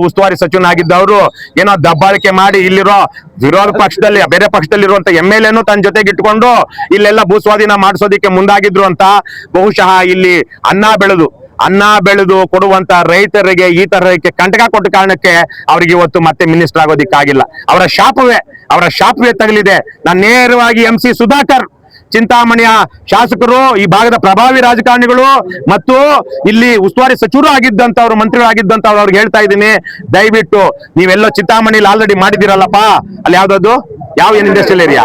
ಉಸ್ತುವಾರಿ ಸಚಿವನಾಗಿದ್ದವರು ಏನೋ ದಬ್ಬಾಳಿಕೆ ಮಾಡಿ ಇಲ್ಲಿರೋ ವಿರೋಧ ಪಕ್ಷದಲ್ಲಿ ಬೇರೆ ಪಕ್ಷದಲ್ಲಿರುವಂತ MLA ತನ್ನ ಜೊತೆಗೆ ಇಟ್ಕೊಂಡು ಇಲ್ಲೆಲ್ಲ ಭೂಸ್ವಾಧೀನ ಮಾಡಿಸೋದಿಕ್ಕೆ ಮುಂದಾಗಿದ್ರು ಅಂತ ಬಹುಶಃ ಇಲ್ಲಿ ಅನ್ನ ಬೆಳೆದು ಕೊಡುವಂತ ರೈತರಿಗೆ ಈ ತರಕ್ಕೆ ಕಂಟಕ ಕೊಟ್ಟ ಕಾರಣಕ್ಕೆ ಅವ್ರಿಗೆ ಇವತ್ತು ಮತ್ತೆ ಮಿನಿಸ್ಟರ್ ಆಗೋದಿಕ್ಕಾಗಿಲ್ಲ. ಅವರ ಶಾಪವೇ ತಗಲಿದೆ. ನಾನು ನೇರವಾಗಿ MC ಸುಧಾಕರ್ ಚಿಂತಾಮಣಿಯ ಶಾಸಕರು, ಈ ಭಾಗದ ಪ್ರಭಾವಿ ರಾಜಕಾರಣಿಗಳು ಮತ್ತು ಇಲ್ಲಿ ಉಸ್ತುವಾರಿ ಸಚಿವರು ಆಗಿದ್ದಂತವ್ರು, ಮಂತ್ರಿಗಳಾಗಿದ್ದಂತವ್ರು ಅವ್ರಿಗೆ ಹೇಳ್ತಾ ಇದ್ದೀನಿ, ದಯವಿಟ್ಟು ನೀವೆಲ್ಲೋ ಚಿಂತಾಮಣಿಲಿ ಆಲ್ರೆಡಿ ಮಾಡಿದಿರಲ್ಲಪ್ಪ, ಅಲ್ಲಿ ಯಾವ್ದದ್ದು ಏನ್ industrial area,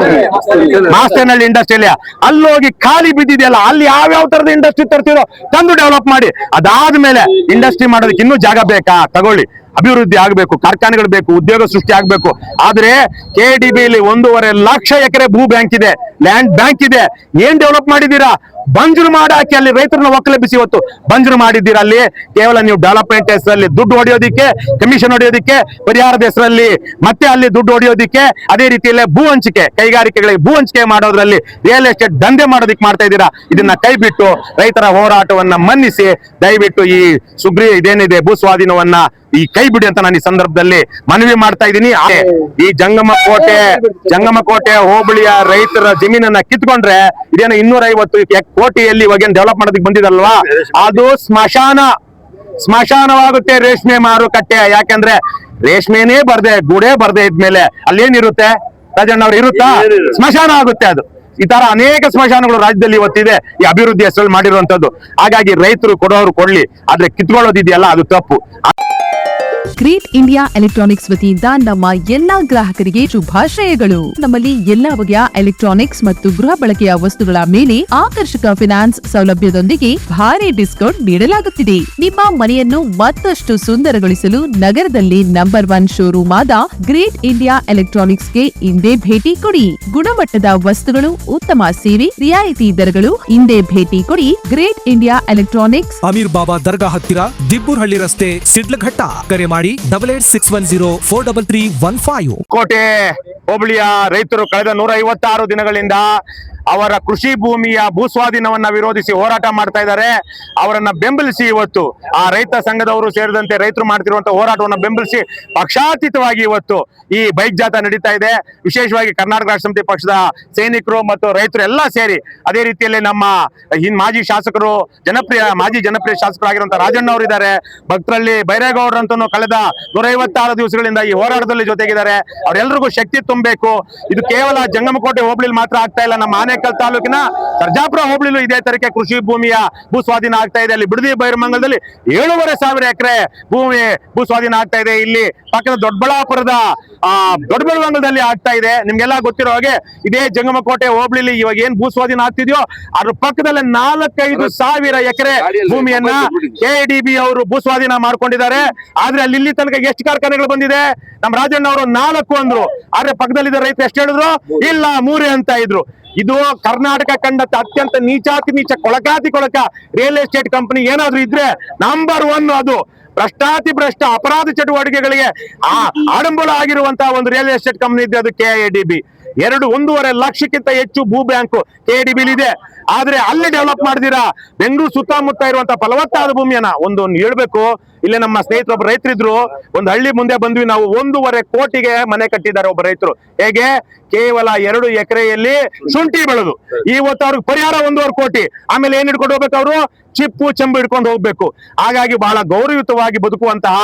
Mastenahalli industrial area, ಅಲ್ಲಿ ಹೋಗಿ ಖಾಲಿ ಬಿದ್ದಿದೆಯಲ್ಲ, ಅಲ್ಲಿ ಯಾವ್ಯಾವ ತರದ ಇಂಡಸ್ಟ್ರಿ ತರ್ತಿರೋ ತಂದು ಡೆವಲಪ್ ಮಾಡಿ. ಅದಾದ್ಮೇಲೆ ಇಂಡಸ್ಟ್ರಿ ಮಾಡೋದಕ್ಕೆ ಇನ್ನೂ ಜಾಗ ಬೇಕಾ, ತಗೊಳ್ಳಿ. ಅಭಿವೃದ್ಧಿ ಆಗ್ಬೇಕು, ಕಾರ್ಖಾನೆಗಳು ಬೇಕು, ಉದ್ಯೋಗ ಸೃಷ್ಟಿ ಆಗ್ಬೇಕು. ಆದ್ರೆ KDBಯಲ್ಲಿ 1.5 ಲಕ್ಷ ಎಕರೆ ಭೂ ಬ್ಯಾಂಕ್ ಇದೆ, ಲ್ಯಾಂಡ್ ಬ್ಯಾಂಕ್ ಇದೆ. ಏನ್ ಡೆವಲಪ್ ಮಾಡಿದೀರಾ? ಬಂಜರು ಮಾಡಾಕಿ ಅಲ್ಲಿ ರೈತರನ್ನ ಒಕ್ಕಲೆಬ್ಬಿಸಿ ಇವತ್ತು ಬಂಜರು ಮಾಡಿದ್ದೀರಾ. ಅಲ್ಲಿ ಕೇವಲ ನೀವು ಡೆವಲಪ್ಮೆಂಟ್ ಹೆಸರಲ್ಲಿ ದುಡ್ಡು ಹೊಡೆಯೋದಿಕ್ಕೆ, ಕಮಿಷನ್ ಹೊಡೆಯೋದಿಕ್ಕೆ, ಪರಿಹಾರದ ಹೆಸರಲ್ಲಿ ಮತ್ತೆ ಅಲ್ಲಿ ದುಡ್ಡು ಹೊಡೆಯೋದಿಕ್ಕೆ, ಅದೇ ರೀತಿಯಲ್ಲೇ ಭೂ ಹಂಚಿಕೆ, ಕೈಗಾರಿಕೆಗಳಿಗೆ ಭೂ ಹಂಚಿಕೆ ಮಾಡೋದ್ರಲ್ಲಿ ರಿಯಲ್ ಎಸ್ಟೇಟ್ ದಂಧೆ ಮಾಡೋದಿಕ್ಕೆ ಮಾಡ್ತಾ ಇದ್ದೀರಾ. ಇದನ್ನ ಕೈ ಬಿಟ್ಟು ರೈತರ ಹೋರಾಟವನ್ನ ಮನ್ನಿಸಿ ದಯವಿಟ್ಟು ಈ ಇದೇನಿದೆ ಭೂಸ್ವಾಧೀನವನ್ನ ಈ ಕೈ ಬಿಡಿ ಅಂತ ನಾನು ಈ ಸಂದರ್ಭದಲ್ಲಿ ಮನವಿ ಮಾಡ್ತಾ ಇದ್ದೀನಿ. ಈ ಜಂಗಮಕೋಟೆ ಹೋಬಳಿಯ ರೈತರ ಜಮೀನನ್ನ ಕಿತ್ಕೊಂಡ್ರೆ ಇದೇನೋ 250 ಕೋಟಿಯಲ್ಲಿ ಇವಾಗ ಡೆವಲಪ್ ಮಾಡೋದಕ್ಕೆ ಬಂದಿದಲ್ವಾ, ಅದು ಸ್ಮಶಾನವಾಗುತ್ತೆ ರೇಷ್ಮೆ ಮಾರುಕಟ್ಟೆ. ಯಾಕಂದ್ರೆ ರೇಷ್ಮೆನೇ ಗೂಡೇ ಬರ್ದೆ ಇದ್ಮೇಲೆ ಅಲ್ಲೇನಿರುತ್ತೆ ರಾಜಣ್ಣವ್ರು, ಇರುತ್ತಾ? ಸ್ಮಶಾನ ಆಗುತ್ತೆ ಅದು. ಈ ತರ ಅನೇಕ ಸ್ಮಶಾನಗಳು ರಾಜ್ಯದಲ್ಲಿ ಇವತ್ತಿದೆ ಈ ಅಭಿವೃದ್ಧಿ ಹೆಸರಲ್ಲಿ ಮಾಡಿರುವಂತದ್ದು. ಹಾಗಾಗಿ ರೈತರು ಕೊಡೋರು ಕೊಡ್ಲಿ, ಆದ್ರೆ ಕಿತ್ಕೊಳ್ಳೋದಿದೆಯಲ್ಲ ಅದು ತಪ್ಪು. ಗ್ರೇಟ್ ಇಂಡಿಯಾ ಎಲೆಕ್ಟ್ರಾನಿಕ್ಸ್ ವತಿಯಿಂದ ನಮ್ಮ ಎಲ್ಲಾ ಗ್ರಾಹಕರಿಗೆ ಶುಭಾಶಯಗಳು. ನಮ್ಮಲ್ಲಿ ಎಲ್ಲಾ ಬಗೆಯ ಎಲೆಕ್ಟ್ರಾನಿಕ್ಸ್ ಮತ್ತು ಗೃಹ ಬಳಕೆಯ ವಸ್ತುಗಳ ಮೇಲೆ ಆಕರ್ಷಕ ಫಿನಾನ್ಸ್ ಸೌಲಭ್ಯದೊಂದಿಗೆ ಭಾರಿ ಡಿಸ್ಕೌಂಟ್ ನೀಡಲಾಗುತ್ತಿದೆ. ನಿಮ್ಮ ಮನೆಯನ್ನು ಮತ್ತಷ್ಟು ಸುಂದರಗೊಳಿಸಲು ನಗರದಲ್ಲಿ ನಂಬರ್ 1 ಶೋರೂಮ್ ಆದ ಗ್ರೇಟ್ ಇಂಡಿಯಾ ಎಲೆಕ್ಟ್ರಾನಿಕ್ಸ್ಗೆ ಇಂದೇ ಭೇಟಿ ಕೊಡಿ. ಗುಣಮಟ್ಟದ ವಸ್ತುಗಳು, ಉತ್ತಮ ಸೇವೆ, ರಿಯಾಯಿತಿ ದರಗಳು. ಇಂದೇ ಭೇಟಿ ಕೊಡಿ ಗ್ರೇಟ್ ಇಂಡಿಯಾ ಎಲೆಕ್ಟ್ರಾನಿಕ್ಸ್, ಅಮೀರ್ ಬಾಬಾ ದರ್ಗಾ ಹತ್ತಿರ, ದಿಬ್ಬೂರ್ಹಳ್ಳಿ ರಸ್ತೆ, ಸಿಡ್ಲಘಟ್ಟ. ಕರೆ ಮಾಡಿ 8861043315. ಕೋಟೆ ಹೋಬಳಿಯ ರೈತರು ಕಳೆದ 156 ದಿನಗಳಿಂದ ಅವರ ಕೃಷಿ ಭೂಮಿಯ ಭೂಸ್ವಾಧೀನವನ್ನ ವಿರೋಧಿಸಿ ಹೋರಾಟ ಮಾಡ್ತಾ ಇದ್ದಾರೆ. ಅವರನ್ನ ಬೆಂಬಲಿಸಿ ಇವತ್ತು ಆ ರೈತ ಸಂಘದವರು ಸೇರಿದಂತೆ ರೈತರು ಮಾಡ್ತಿರುವಂತಹ ಹೋರಾಟವನ್ನು ಬೆಂಬಲಿಸಿ ಪಕ್ಷಾತೀತವಾಗಿ ಇವತ್ತು ಈ ಬೈಕ್ ಜಾಥಾ ನಡೀತಾ ಇದೆ. ವಿಶೇಷವಾಗಿ ಕರ್ನಾಟಕ ರಾಷ್ಟ್ರ ಸಮಿತಿ ಪಕ್ಷದ ಸೈನಿಕರು ಮತ್ತು ರೈತರು ಎಲ್ಲ ಸೇರಿ, ಅದೇ ರೀತಿಯಲ್ಲಿ ನಮ್ಮ ಮಾಜಿ ಶಾಸಕರು, ಮಾಜಿ ಜನಪ್ರಿಯ ಶಾಸಕರಾಗಿರುವಂತಹ ರಾಜಣ್ಣ ಅವರು ಇದ್ದಾರೆ. ಭಕ್ತರಲ್ಲಿ ಬೈರೇಗೌಡರಂತೂ ಕಳೆದ 156 ದಿವಸಗಳಿಂದ ಈ ಹೋರಾಟದಲ್ಲಿ ಜೊತೆಗಿದ್ದಾರೆ. ಅವರೆಲ್ಲರಿಗೂ ಶಕ್ತಿ ತುಂಬಬೇಕು. ಇದು ಕೇವಲ ಜಂಗಮಕೋಟೆ ಹೋಬಳಿಲಿ ಮಾತ್ರ ಆಗ್ತಾ ಇಲ್ಲ, ನಮ್ಮ ಆನೇಕಲ್ ತಾಲೂಕಿನ ಸರ್ಜಾಪುರ ಹೋಬಳಿಲೂ ಇದೇ ತರಕ್ಕೆ ಕೃಷಿ ಭೂಮಿಯ ಭೂಸ್ವಾಧೀನ ಆಗ್ತಾ ಇದೆ. ಅಲ್ಲಿ ಬಿಡದಿ ಬೈರಮಂಗಲದಲ್ಲಿ 7,500 ಎಕರೆ ಭೂಮಿ ಭೂಸ್ವಾಧೀನ ಆಗ್ತಾ ಇದೆ. ಇಲ್ಲಿ ಪಕ್ಕದ ದೊಡ್ಡಬಳ್ಳಾಪುರದ ದೊಡ್ಡಬಳ್ಳಾಪುರದಲ್ಲಿ ಆಗ್ತಾ ಇದೆ. ನಿಮ್ಗೆಲ್ಲ ಗೊತ್ತಿರೋ ಹಾಗೆ ಇದೇ ಜಂಗಮಕೋಟೆ ಹೋಬಳಿಲಿ ಇವಾಗ ಏನ್ ಭೂಸ್ವಾಧೀನ ಆಗ್ತಿದ್ಯೋ ಅದ್ರ ಪಕ್ಕದಲ್ಲಿ 4,500 ಎಕರೆ ಭೂಮಿಯನ್ನ KDB ಅವರು ಭೂಸ್ವಾಧೀನ ಮಾಡ್ಕೊಂಡಿದ್ದಾರೆ. ಆದ್ರೆ ಅಲ್ಲಿ ಇಲ್ಲಿ ತನಕ ಎಷ್ಟು ಕಾರ್ಖಾನೆಗಳು ಬಂದಿದೆ? ನಮ್ಮ ರಾಜಣ್ಣ ಅವರು 4 ಅಂದ್ರು, ಆದ್ರೆ ಪಕ್ಕದಲ್ಲಿದ್ದ ರೈತರು ಎಷ್ಟು ಹೇಳಿದ್ರು? ಇಲ್ಲ 3 ಅಂತ ಇದ್ರು. ಇದು ಕರ್ನಾಟಕ ಕಂಡ ಅತ್ಯಂತ ನೀಚಾತಿ ನೀಚ ಕೊಳಕ ರಿಯಲ್ ಎಸ್ಟೇಟ್ ಕಂಪನಿ ಏನಾದ್ರೂ ಇದ್ರೆ ನಂಬರ್ 1 ಅದು. ಭ್ರಷ್ಟ ಅಪರಾಧ ಚಟುವಟಿಕೆಗಳಿಗೆ ಆಡಂಬಲ ಆಗಿರುವಂತಹ ಒಂದು ರಿಯಲ್ ಎಸ್ಟೇಟ್ ಕಂಪನಿ ಇದೆ, ಅದು KDB. 1.5 ಲಕ್ಷಕ್ಕಿಂತ ಹೆಚ್ಚು ಭೂ ಬ್ಯಾಂಕ್ KDB ಇದೆ. ಆದ್ರೆ ಅಲ್ಲಿ ಡೆವಲಪ್ ಮಾಡಿದಿರಾ ಬೆಂಗಳೂರು ಸುತ್ತಮುತ್ತ ಇರುವಂತಹ ಫಲವತ್ತಾದ ಭೂಮಿಯನ್ನ ಒಂದು ಹೇಳ್ಬೇಕು. ಇಲ್ಲಿ ನಮ್ಮ ಸ್ನೇಹಿತರು ಒಬ್ಬ ರೈತರಿದ್ರು, ಒಂದು ಹಳ್ಳಿ ಮುಂದೆ ಬಂದ್ವಿ ನಾವು, 1.5 ಕೋಟಿಗೆ ಮನೆ ಕಟ್ಟಿದ್ದಾರೆ ಒಬ್ಬ ರೈತರು. ಹೇಗೆ? ಕೇವಲ 2 ಎಕರೆಯಲ್ಲಿ ಶುಂಠಿ ಬೆಳೆದು ಇವತ್ತು ಅವ್ರಿಗೆ ಪರಿಹಾರ 1.5 ಕೋಟಿ. ಆಮೇಲೆ ಏನ್ ಹಿಡ್ಕೊಂಡು ಹೋಗ್ಬೇಕು? ಅವರು ಚಿಪ್ಪು ಚೆಂಬು ಹಿಡ್ಕೊಂಡು ಹೋಗ್ಬೇಕು. ಹಾಗಾಗಿ ಬಹಳ ಗೌರವಯುತವಾಗಿ ಬದುಕುವಂತಹ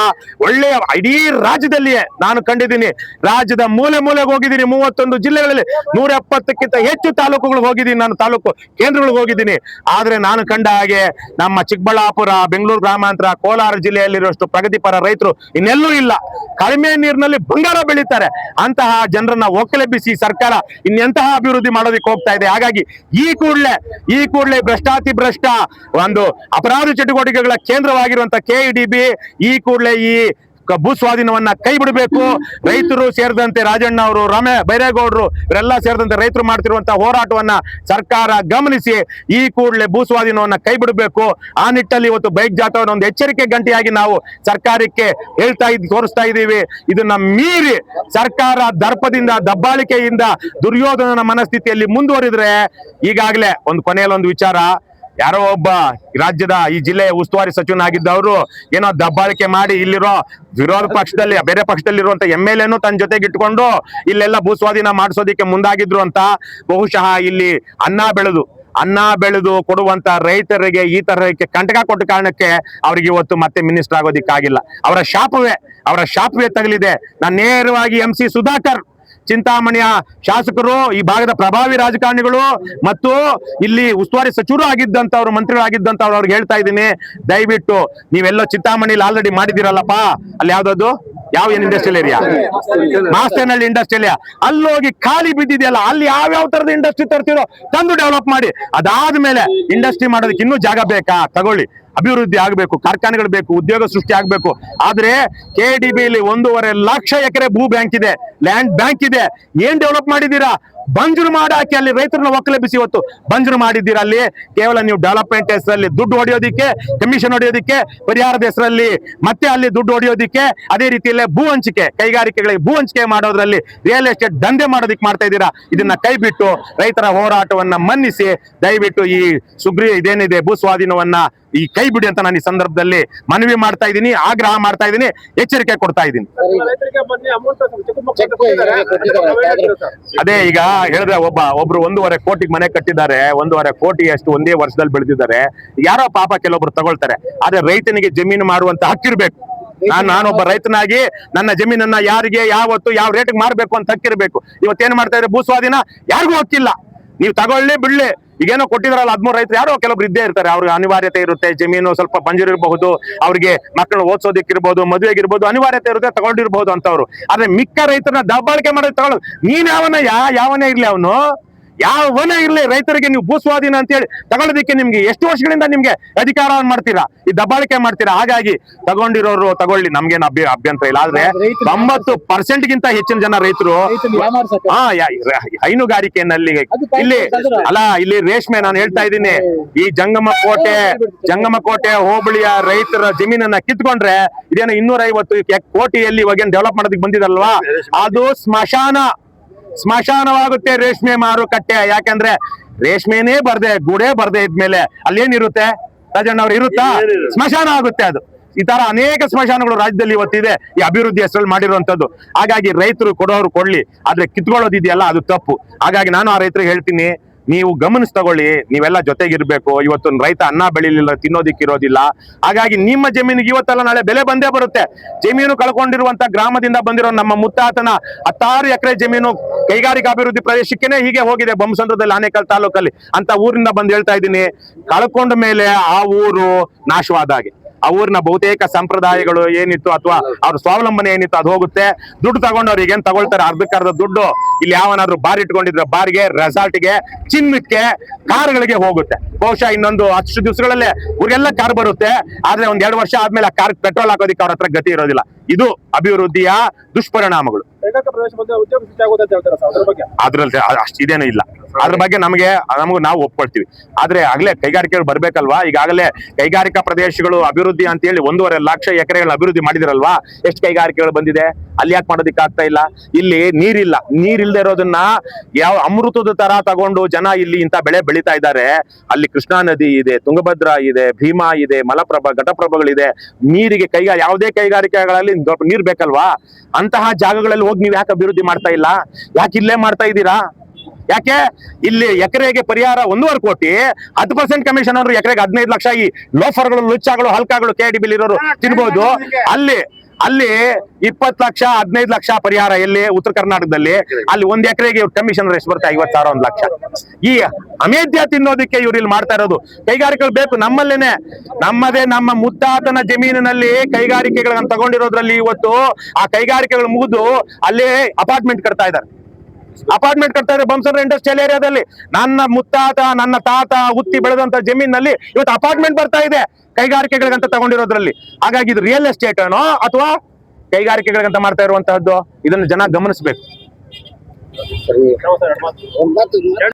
ಒಳ್ಳೆಯ ಇಡೀ ರಾಜ್ಯದಲ್ಲಿಯೇ ನಾನು ಕಂಡಿದ್ದೀನಿ. ರಾಜ್ಯದ ಮೂಲೆಗೆ ಹೋಗಿದ್ದೀನಿ, 31 ಜಿಲ್ಲೆಗಳಲ್ಲಿ 170ಕ್ಕಿಂತ ಹೆಚ್ಚು ತಾಲೂಕುಗಳಿಗೆ ಹೋಗಿದ್ದೀನಿ, ನಾನು ತಾಲೂಕು ಕೇಂದ್ರಗಳಿಗೆ ಹೋಗಿದ್ದೀನಿ. ಆದ್ರೆ ನಾನು ಕಂಡ ಹಾಗೆ ನಮ್ಮ ಚಿಕ್ಕಬಳ್ಳಾಪುರ, ಬೆಂಗಳೂರು ಗ್ರಾಮಾಂತರ, ಕೋಲಾರ ಜಿಲ್ಲೆಯಲ್ಲಿರುವಷ್ಟು ಪ್ರಗತಿಪರ ರೈತರು ಇನ್ನೆಲ್ಲೂ ಇಲ್ಲ. ಕಡಿಮೆ ನೀರಿನಲ್ಲಿ ಬಂಗಾರ ಬೆಳೀತಾರೆ. ಅಂತಹ ಜನರನ್ನ ಒಕ್ಕಲೆಬ್ಬಿಸಿ ಸರ್ಕಾರ ಇನ್ನೆಂತಹ ಅಭಿವೃದ್ಧಿ ಮಾಡೋದಕ್ಕೆ ಹೋಗ್ತಾ ಇದೆ. ಹಾಗಾಗಿ ಈ ಕೂಡಲೇ ಭ್ರಷ್ಟ ಒಂದು ಅಪರಾಧ ಚಟುವಟಿಕೆಗಳ ಕೇಂದ್ರವಾಗಿರುವಂತಹ KDB ಈ ಕೂಡಲೇ ಈ ಭೂಸ್ವಾಧೀನವನ್ನ ಕೈ ಬಿಡಬೇಕು. ರೈತರು ಸೇರಿದಂತೆ ರಾಜಣ್ಣ ಅವರು, ಬೈರೇಗೌಡರು ಇವರೆಲ್ಲ ಸೇರಿದಂತೆ ರೈತರು ಮಾಡ್ತಿರುವಂತಹ ಹೋರಾಟವನ್ನ ಸರ್ಕಾರ ಗಮನಿಸಿ ಈ ಕೂಡಲೇ ಭೂಸ್ವಾಧೀನವನ್ನ ಕೈ ಬಿಡಬೇಕು. ಆ ನಿಟ್ಟಲ್ಲಿ ಇವತ್ತು ಬೈಕ್ ಜಾಥಾವನ್ನು ಒಂದು ಎಚ್ಚರಿಕೆ ಗಂಟೆಯಾಗಿ ನಾವು ಸರ್ಕಾರಕ್ಕೆ ತೋರಿಸ್ತಾ ಇದ್ದೀವಿ. ಇದನ್ನ ಮೀರಿ ಸರ್ಕಾರ ದರ್ಪದಿಂದ, ದಬ್ಬಾಳಿಕೆಯಿಂದ, ದುರ್ಯೋಧನನ ಮನಸ್ಥಿತಿಯಲ್ಲಿ ಮುಂದುವರಿದ್ರೆ, ಈಗಾಗಲೇ ಕೊನೆಯಲ್ಲಿ ಒಂದು ವಿಚಾರ, ಯಾರೋ ಒಬ್ಬ ರಾಜ್ಯದ ಈ ಜಿಲ್ಲೆಯ ಉಸ್ತುವಾರಿ ಸಚಿವನಾಗಿದ್ದವರು ಏನೋ ದಬ್ಬಾಳಿಕೆ ಮಾಡಿ ಇಲ್ಲಿರೋ ವಿರೋಧ ಪಕ್ಷದಲ್ಲಿ ಬೇರೆ ಪಕ್ಷದಲ್ಲಿರುವಂತ MLA ತನ್ನ ಜೊತೆಗೆ ಇಟ್ಕೊಂಡು ಇಲ್ಲೆಲ್ಲ ಭೂಸ್ವಾಧೀನ ಮಾಡಿಸೋದಿಕ್ಕೆ ಮುಂದಾಗಿದ್ರು ಅಂತ. ಬಹುಶಃ ಇಲ್ಲಿ ಅನ್ನ ಬೆಳೆದು ಕೊಡುವಂತ ರೈತರಿಗೆ ಈ ತರಕ್ಕೆ ಕಂಟಕ ಕೊಟ್ಟ ಕಾರಣಕ್ಕೆ ಅವ್ರಿಗೆ ಇವತ್ತು ಮತ್ತೆ ಮಿನಿಸ್ಟರ್ ಆಗೋದಿಕ್ಕಾಗಿಲ್ಲ. ಅವರ ಶಾಪವೇ ತಗಲಿದೆ. ನಾನು ನೇರವಾಗಿ MC ಸುಧಾಕರ್, ಚಿಂತಾಮಣಿಯ ಶಾಸಕರು, ಈ ಭಾಗದ ಪ್ರಭಾವಿ ರಾಜಕಾರಣಿಗಳು ಮತ್ತು ಇಲ್ಲಿ ಉಸ್ತುವಾರಿ ಸಚಿವರು ಆಗಿದ್ದಂತವ್ರು, ಮಂತ್ರಿಗಳಾಗಿದ್ದಂತವ್ರು ಅವ್ರಿಗೆ ಹೇಳ್ತಾ ಇದ್ದೀನಿ, ದಯವಿಟ್ಟು ನೀವೆಲ್ಲೋ ಚಿಂತಾಮಣಿಲಿ ಆಲ್ರೆಡಿ ಮಾಡಿದಿರಲ್ಲಪ್ಪ, ಅಲ್ಲಿ ಯಾವ್ದದು ಏನ್ industrial area, Mastenahalli industrial area, ಅಲ್ಲೋಗಿ ಖಾಲಿ ಬಿದ್ದಿದೆಯಲ್ಲ, ಅಲ್ಲಿ ಯಾವ್ಯಾವ ತರದ ಇಂಡಸ್ಟ್ರಿ ತರ್ತಿರೋ ತಂದು ಡೆವಲಪ್ ಮಾಡಿ. ಅದಾದ್ಮೇಲೆ ಇಂಡಸ್ಟ್ರಿ ಮಾಡೋದಕ್ಕೆ ಇನ್ನೂ ಜಾಗ ಬೇಕಾ, ತಗೊಳ್ಳಿ. ಅಭಿವೃದ್ಧಿ ಆಗ್ಬೇಕು, ಕಾರ್ಖಾನೆಗಳು ಬೇಕು, ಉದ್ಯೋಗ ಸೃಷ್ಟಿ ಆಗ್ಬೇಕು. ಆದ್ರೆ KDBಯಲ್ಲಿ 1.5 ಲಕ್ಷ ಎಕರೆ ಭೂ ಬ್ಯಾಂಕ್ ಇದೆ, ಲ್ಯಾಂಡ್ ಬ್ಯಾಂಕ್ ಇದೆ. ಏನ್ ಡೆವಲಪ್ ಮಾಡಿದೀರಾ? ಬಂಜರು ಮಾಡಾಕಿ ಅಲ್ಲಿ ರೈತರನ್ನ ಒಕ್ಕಲೆಬ್ಬಿಸಿ ಇವತ್ತು ಬಂಜರು ಮಾಡಿದ್ದೀರಾ. ಅಲ್ಲಿ ಕೇವಲ ನೀವು ಡೆವಲಪ್ಮೆಂಟ್ ಹೆಸರಲ್ಲಿ ದುಡ್ಡು ಹೊಡೆಯೋದಿಕ್ಕೆ, ಕಮಿಷನ್ ಹೊಡೆಯೋದಿಕ್ಕೆ, ಪರಿಹಾರದ ಹೆಸರಲ್ಲಿ ಮತ್ತೆ ಅಲ್ಲಿ ದುಡ್ಡು ಹೊಡೆಯೋದಿಕ್ಕೆ, ಅದೇ ರೀತಿಯಲ್ಲೇ ಭೂ ಹಂಚಿಕೆ, ಕೈಗಾರಿಕೆಗಳಿಗೆ ಭೂ ಹಂಚಿಕೆ ಮಾಡೋದ್ರಲ್ಲಿ ರಿಯಲ್ ಎಸ್ಟೇಟ್ ದಂಧೆ ಮಾಡೋದಿಕ್ಕೆ ಮಾಡ್ತಾ ಇದ್ದೀರಾ. ಇದನ್ನ ಕೈ ಬಿಟ್ಟು ರೈತರ ಹೋರಾಟವನ್ನ ಮನ್ನಿಸಿ ದಯವಿಟ್ಟು ಈ ಇದೇನಿದೆ ಭೂ ಸ್ವಾಧೀನವನ್ನ ಈ ಕೈ ಬಿಡಿ ಅಂತ ನಾನು ಈ ಸಂದರ್ಭದಲ್ಲಿ ಮನವಿ ಮಾಡ್ತಾ ಇದ್ದೀನಿ, ಆಗ್ರಹ ಮಾಡ್ತಾ ಇದ್ದೀನಿ, ಎಚ್ಚರಿಕೆ ಕೊಡ್ತಾ ಇದ್ದೀನಿ. ಅದೇ ಈಗ ಹೇಳಿದ್ರೆ ಒಬ್ರು 1.5 ಕೋಟಿಗೆ ಮನೆ ಕಟ್ಟಿದ್ದಾರೆ, 1.5 ಕೋಟಿ ಅಷ್ಟು ಒಂದೇ ವರ್ಷದಲ್ಲಿ ಬೆಳೆದಿದ್ದಾರೆ. ಯಾರೋ ಪಾಪ ಕೆಲವೊಬ್ರು ತಗೊಳ್ತಾರೆ. ಆದ್ರೆ ರೈತನಿಗೆ ಜಮೀನು ಮಾರುವಂತ ಹಕ್ಕಿರ್ಬೇಕು. ನಾನೊಬ್ಬ ರೈತನಾಗಿ ನನ್ನ ಜಮೀನನ್ನ ಯಾರಿಗೆ ಯಾವತ್ತು ಯಾವ ರೇಟ್ಗೆ ಮಾರ್ಬೇಕು ಅಂತ ಹಕ್ಕಿರ್ಬೇಕು. ಇವತ್ತೇನ್ ಮಾಡ್ತಾ ಇದ್ರೆ ಭೂ ಸ್ವಾಧೀನ ಯಾರಿಗೂ ಹಕ್ಕಿಲ್ಲ. ನೀವು ತಗೊಳ್ಳಿ ಬಿಡ್ಲಿ. ಈಗೇನೋ ಕೊಟ್ಟಿದ್ರಲ್ಲ 13 ರೈತರು ಯಾರೋ ಕೆಲವೊಬ್ರು ಇದ್ದೇ ಇರ್ತಾರೆ. ಅವ್ರಿಗೆ ಅನಿವಾರ್ಯತೆ ಇರುತ್ತೆ, ಜಮೀನು ಸ್ವಲ್ಪ ಬಂಜರಿರಬಹುದು, ಅವ್ರಿಗೆ ಮಕ್ಕಳು ಓದಿಸೋದಿಕ್ಕಿರ್ಬೋದು, ಮದುವೆಗಿರ್ಬೋದು, ಅನಿವಾರ್ಯತೆ ಇರುತ್ತೆ, ತಗೊಂಡಿರ್ಬಹುದು ಅಂತವ್ರು. ಆದ್ರೆ ಮಿಕ್ಕ ರೈತರನ್ನ ದಬ್ಬಾಳಿಕೆ ಮಾಡೋದು ತಗೊಳ್ಳೋದು. ನೀನ್ ಯಾವನೇ ಇರ್ಲಿ, ಅವನು ಯಾವನೇ ಇರ್ಲಿ, ರೈತರಿಗೆ ನೀವು ಭೂಸ್ವಾಧೀನ ಅಂತ ಹೇಳಿ ತಗೊಳ್ಳೋದಿಕ್ಕೆ ನಿಮ್ಗೆ ಎಷ್ಟು ವರ್ಷಗಳಿಂದ ನಿಮ್ಗೆ ಅಧಿಕಾರ ಮಾಡ್ತೀರಾ, ಈ ದಬ್ಬಾಳಿಕೆ ಮಾಡ್ತೀರಾ. ಹಾಗಾಗಿ ತಗೊಂಡಿರೋರು ತಗೊಳ್ಳಿ, ನಮ್ಗೇನು ಅಭ್ಯಂತರ ಇಲ್ಲ. ಆದ್ರೆ 90% ಗಿಂತ ಹೆಚ್ಚಿನ ಜನ ರೈತರು ಹೈನುಗಾರಿಕೆಯಲ್ಲಿ ಇಲ್ಲಿ ರೇಷ್ಮೆ, ನಾನು ಹೇಳ್ತಾ ಇದ್ದೀನಿ, ಈ ಜಂಗಮಕೋಟೆ ಹೋಬಳಿಯ ರೈತರ ಜಮೀನನ್ನ ಕಿತ್ಕೊಂಡ್ರೆ ಇದೇನೋ 250 ಕೋಟಿಯಲ್ಲಿ ಇವಾಗ ಡೆವಲಪ್ ಮಾಡೋದಕ್ಕೆ ಬಂದಿದಲ್ವಾ, ಅದು ಸ್ಮಶಾನವಾಗುತ್ತೆ ರೇಷ್ಮೆ ಮಾರುಕಟ್ಟೆ. ಯಾಕಂದ್ರೆ ರೇಷ್ಮೆನೇ ಗೂಡೇ ಬರ್ದೆ ಇದ್ಮೇಲೆ ಅಲ್ಲೇನಿರುತ್ತೆ ರಾಜಣ್ಣವ್ರು, ಇರುತ್ತಾ? ಸ್ಮಶಾನ ಆಗುತ್ತೆ ಅದು. ಈ ತರ ಅನೇಕ ಸ್ಮಶಾನಗಳು ರಾಜ್ಯದಲ್ಲಿ ಇವತ್ತಿದೆ, ಈ ಅಭಿವೃದ್ಧಿ ಹೆಸರಲ್ಲಿ ಮಾಡಿರುವಂತದ್ದು. ಹಾಗಾಗಿ ರೈತರು ಕೊಡೋರು ಕೊಡ್ಲಿ, ಆದ್ರೆ ಕಿತ್ಕೊಳ್ಳೋದಿದೆಯಲ್ಲ ಅದು ತಪ್ಪು. ಹಾಗಾಗಿ ನಾನು ಆ ರೈತರಿಗೆ ಹೇಳ್ತೀನಿ, ನೀವು ತಗೊಳ್ಳಿ, ನೀವೆಲ್ಲ ಜೊತೆಗಿರ್ಬೇಕು. ಇವತ್ತು ರೈತ ಅನ್ನ ಬೆಳಿಲಿಲ್ಲ, ತಿನ್ನೋದಿಕ್ಕಿರೋದಿಲ್ಲ. ಹಾಗಾಗಿ ನಿಮ್ಮ ಜಮೀನಿಗೆ ಇವತ್ತಲ್ಲ ನಾಳೆ ಬೆಲೆ ಬಂದೇ ಬರುತ್ತೆ. ಜಮೀನು ಕಳ್ಕೊಂಡಿರುವಂತ ಗ್ರಾಮದಿಂದ ಬಂದಿರೋ ನಮ್ಮ ಮುತ್ತಾತನ 16 ಎಕರೆ ಜಮೀನು ಕೈಗಾರಿಕಾ ಅಭಿವೃದ್ಧಿ ಪ್ರದೇಶಕ್ಕೇನೆ ಹೀಗೆ ಹೋಗಿದೆ. ಬೊಮ್ಮಸಂದ್ರದಲ್ಲಿ, ಆನೇಕಲ್ ತಾಲೂಕಲ್ಲಿ ಅಂತ ಊರಿಂದ ಬಂದು ಹೇಳ್ತಾ ಇದ್ದೀನಿ, ಕಳ್ಕೊಂಡ ಮೇಲೆ ಆ ಊರು ನಾಶವಾದ ಹಾಗೆ. ಆ ಊರಿನ ಬಹುತೇಕ ಸಂಪ್ರದಾಯಗಳು ಏನಿತ್ತು ಅಥವಾ ಅವ್ರ ಸ್ವಾವಲಂಬನೆ ಏನಿತ್ತು ಅದು ಹೋಗುತ್ತೆ. ದುಡ್ಡು ತಗೊಂಡವ್ರು ಈಗೇನ್ ತಗೊಳ್ತಾರೆ, ಅರ್ಧಕ್ಕರ್ಧ ದುಡ್ಡು ಇಲ್ಲಿ ಯಾವನಾದ್ರು ಬಾರ್ ಇಟ್ಕೊಂಡಿದ್ರೆ ಬಾರ್ಗೆ, ರೆಸಾರ್ಟ್ಗೆ, ಚಿನ್ನಕ್ಕೆ, ಕಾರ್ಗಳಿಗೆ ಹೋಗುತ್ತೆ. ಬಹುಶಃ ಇನ್ನೊಂದು 10 ದಿವಸಗಳಲ್ಲೇ ಊರಿಗೆಲ್ಲ ಕಾರ್ ಬರುತ್ತೆ. ಆದ್ರೆ 1-2 ವರ್ಷ ಆದ್ಮೇಲೆ ಆ ಕಾರ್ ಪೆಟ್ರೋಲ್ ಹಾಕೋದಿಕ್ಕೆ ಅವ್ರ ಹತ್ರ ಗತಿ ಇರೋದಿಲ್ಲ. ಇದು ಅಭಿವೃದ್ಧಿಯ ದುಷ್ಪರಿಣಾಮಗಳು. ಅದ್ರಲ್ಲಿ ಅಷ್ಟಿದೇನೂ ಇಲ್ಲ. ಅದ್ರ ಬಗ್ಗೆ ನಾವು ಒಪ್ಕೊಳ್ತೀವಿ. ಆದ್ರೆ ಆಗ್ಲೇ ಕೈಗಾರಿಕೆಗಳು ಬರ್ಬೇಕಲ್ವಾ. ಈಗಾಗಲೇ ಕೈಗಾರಿಕಾ ಪ್ರದೇಶಗಳು ಅಭಿವೃದ್ಧಿ ಅಂತ ಹೇಳಿ 1.5 ಲಕ್ಷ ಎಕರೆಗಳ ಅಭಿವೃದ್ಧಿ ಮಾಡಿದಿರಲ್ವಾ. ಎಷ್ಟು ಕೈಗಾರಿಕೆಗಳು ಬಂದಿದೆ, ಅಲ್ಲಿ ಯಾಕೆ ಮಾಡೋದಿಕ್ಕೆ ಆಗ್ತಾ ಇಲ್ಲ? ಇಲ್ಲಿ ನೀರಿಲ್ದೆ ಇರೋದನ್ನ ಯಾವ ಅಮೃತದ ತರ ತಗೊಂಡು ಜನ ಇಲ್ಲಿ ಇಂತ ಬೆಳೆ ಬೆಳೀತಾ ಇದ್ದಾರೆ. ಅಲ್ಲಿ ಕೃಷ್ಣಾ ನದಿ ಇದೆ, ತುಂಗಭದ್ರಾ ಇದೆ, ಭೀಮಾ ಇದೆ, ಮಲಪ್ರಭಾ, ಘಟಪ್ರಭಗಳಿದೆ. ನೀರಿಗೆ ಯಾವುದೇ ಕೈಗಾರಿಕೆಗಳಲ್ಲಿ ನೀರ್ ಬೇಕಲ್ವಾ. ಅಂತಹ ಜಾಗಗಳಲ್ಲಿ ಹೋಗಿ ನೀವು ಯಾಕೆ ಅಭಿವೃದ್ಧಿ ಮಾಡ್ತಾ ಇಲ್ಲ? ಯಾಕೆ ಇಲ್ಲೇ ಮಾಡ್ತಾ ಇದ್ದೀರಾ? ಯಾಕೆ ಇಲ್ಲಿ ಎಕರೆಗೆ ಪರಿಹಾರ 1.5 ಕೋಟಿ, 10% ಕಮಿಷನ್ ಅವರು ಎಕರೆಗೆ 15 ಲಕ್ಷ ಈ ಲೋಫರ್ಗಳು, ಲುಚ್ಚಾಗಳು, ಹಲ್ಕಾಗಳು KDBಲಿ ಇರೋರು ತಿನ್ಬಹುದು. ಅಲ್ಲಿ 20 ಲಕ್ಷ 15 ಲಕ್ಷ ಪರಿಹಾರ ಎಲ್ಲಿ? ಉತ್ತರ ಕರ್ನಾಟಕದಲ್ಲಿ. ಅಲ್ಲಿ 1 ಎಕರೆಗೆ ಇವ್ರ ಕಮಿಷನ್ ಎಷ್ಟು ಬರುತ್ತೆ? 50,000 1 ಲಕ್ಷ. ಈ ಅಮೇಧ್ಯ ತಿನ್ನೋದಕ್ಕೆ ಇವ್ರು ಇಲ್ಲಿ ಮಾಡ್ತಾ ಇರೋದು. ಕೈಗಾರಿಕೆಗಳು ಬೇಕು ನಮ್ಮಲ್ಲೇನೆ. ನಮ್ಮ ಮುತ್ತಾತನ ಜಮೀನಿನಲ್ಲಿ ಕೈಗಾರಿಕೆಗಳನ್ನ ತಗೊಂಡಿರೋದ್ರಲ್ಲಿ ಇವತ್ತು ಆ ಕೈಗಾರಿಕೆಗಳು ಮುಗಿದು ಅಲ್ಲೇ ಅಪಾರ್ಟ್ಮೆಂಟ್ ಕಟ್ತಾ ಇದ್ದಾರೆ. ಬೊಮ್ಮಸಂದ್ರ ಇಂಡಸ್ಟ್ರಿಯಲ್ ಏರಿಯಾದಲ್ಲಿ ನನ್ನ ಮುತ್ತಾತ, ನನ್ನ ತಾತ ಹುತ್ತಿ ಬೆಳೆದಂತ ಜಮೀನಲ್ಲಿ ಇವತ್ತು ಅಪಾರ್ಟ್ಮೆಂಟ್ ಬರ್ತಾ ಇದೆ ಕೈಗಾರಿಕೆಗಳಿಗಂತ ತಗೊಂಡಿರೋದ್ರಲ್ಲಿ. ಹಾಗಾಗಿ ಇದು ರಿಯಲ್ ಎಸ್ಟೇಟ್ ಏನೋ ಅಥವಾ ಕೈಗಾರಿಕೆಗಳಿಗಂತ ಮಾಡ್ತಾ ಇರುವಂತಹದ್ದು, ಇದನ್ನು ಜನ ಗಮನಿಸಬೇಕು.